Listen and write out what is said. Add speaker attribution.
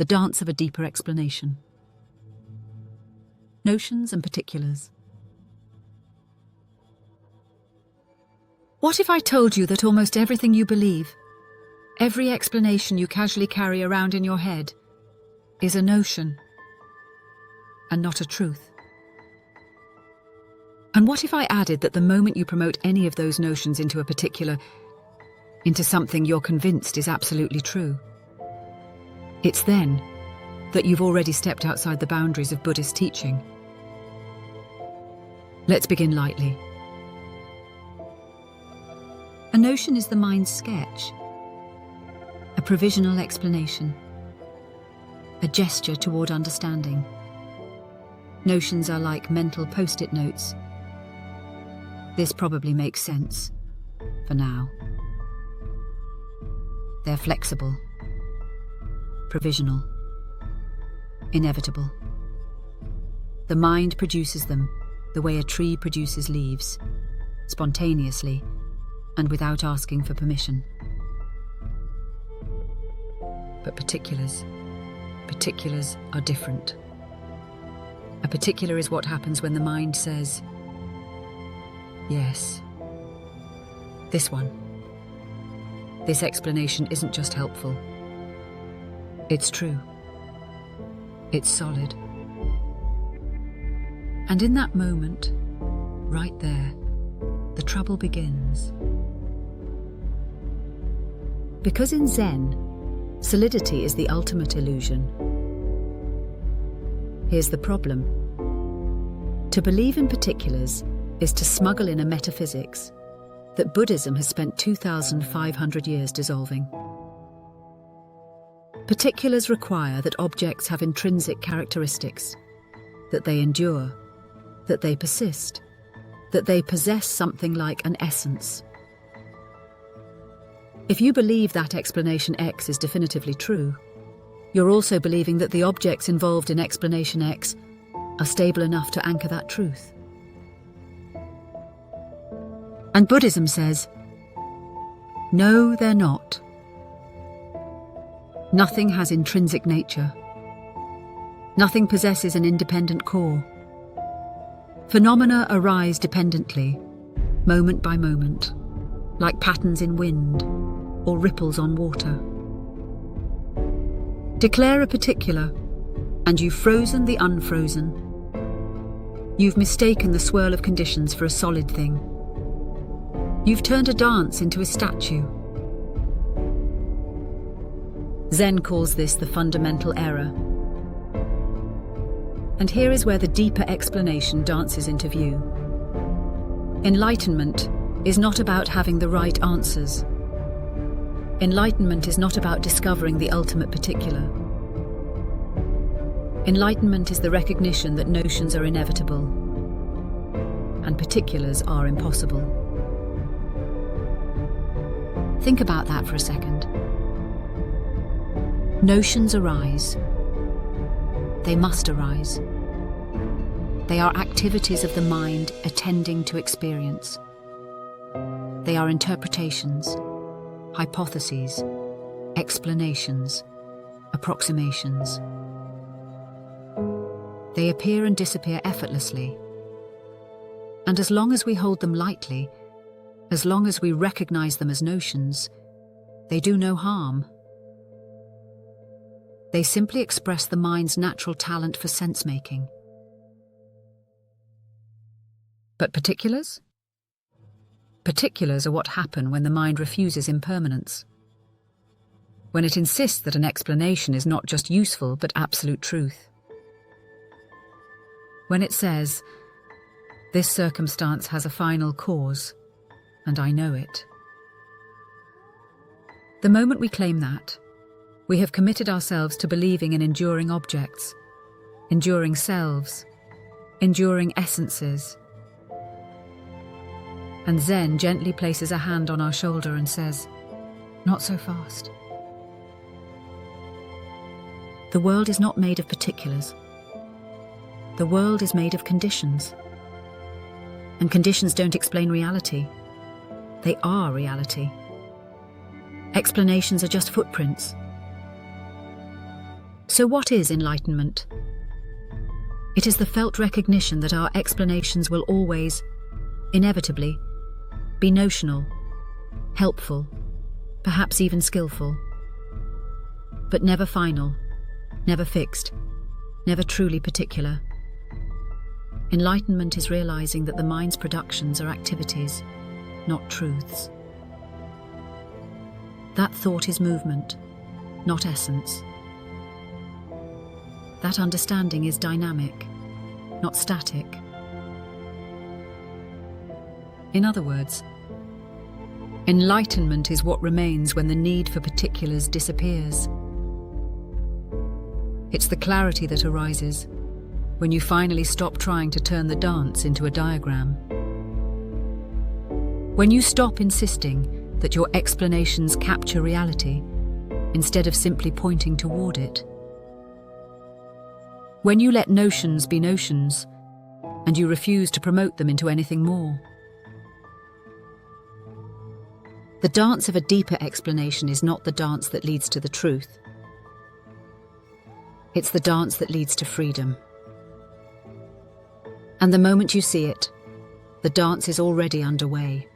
Speaker 1: the dance of a deeper explanation. Notions and particulars. What if I told you that almost everything you believe, every explanation you casually carry around in your head, is a notion and not a truth? And what if I added that the moment you promote any of those notions into a particular, into something you're convinced is absolutely true, it's then that you've already stepped outside the boundaries of Buddhist teaching? Let's begin lightly. A notion is the mind's sketch, a provisional explanation, a gesture toward understanding. Notions are like mental post-it notes. This probably makes sense, for now. They're flexible, provisional, inevitable. The mind produces them the way a tree produces leaves, spontaneously and without asking for permission. But particulars are different. A particular is what happens when the mind says, yes, this explanation isn't just helpful. It's true. It's solid. And in that moment, right there, the trouble begins. Because in Zen, solidity is the ultimate illusion. Here's the problem. To believe in particulars is to smuggle in a metaphysics that Buddhism has spent 2,500 years dissolving. Particulars require that objects have intrinsic characteristics, that they endure, that they persist, that they possess something like an essence. If you believe that explanation X is definitively true, you're also believing that the objects involved in explanation X are stable enough to anchor that truth. And Buddhism says, no, they're not. Nothing has intrinsic nature. Nothing possesses an independent core. Phenomena arise dependently, moment by moment, like patterns in wind or ripples on water. Declare a particular, and you've frozen the unfrozen. You've mistaken the swirl of conditions for a solid thing. You've turned a dance into a statue. Zen calls this the fundamental error. And here is where the deeper explanation dances into view. Enlightenment is not about having the right answers. Enlightenment is not about discovering the ultimate particular. Enlightenment is the recognition that notions are inevitable and particulars are impossible. Think about that for a second. Notions arise. They must arise. They are activities of the mind attending to experience. They are interpretations, hypotheses, explanations, approximations. They appear and disappear effortlessly. And as long as we hold them lightly, as long as we recognize them as notions, they do no harm. They simply express the mind's natural talent for sense-making. But particulars? Particulars are what happen when the mind refuses impermanence. When it insists that an explanation is not just useful but absolute truth. When it says, this circumstance has a final cause, and I know it. The moment we claim that, we have committed ourselves to believing in enduring objects, enduring selves, enduring essences. And Zen gently places a hand on our shoulder and says, not so fast. The world is not made of particulars. The world is made of conditions. And conditions don't explain reality. They are reality. Explanations are just footprints. So what is enlightenment? It is the felt recognition that our explanations will always, inevitably, be notional, helpful, perhaps even skillful, but never final, never fixed, never truly particular. Enlightenment is realizing that the mind's productions are activities, not truths. That thought is movement, not essence. That understanding is dynamic, not static. In other words, enlightenment is what remains when the need for particulars disappears. It's the clarity that arises when you finally stop trying to turn the dance into a diagram. When you stop insisting that your explanations capture reality instead of simply pointing toward it. When you let notions be notions and you refuse to promote them into anything more. The dance of a deeper explanation is not the dance that leads to the truth. It's the dance that leads to freedom. And the moment you see it, the dance is already underway.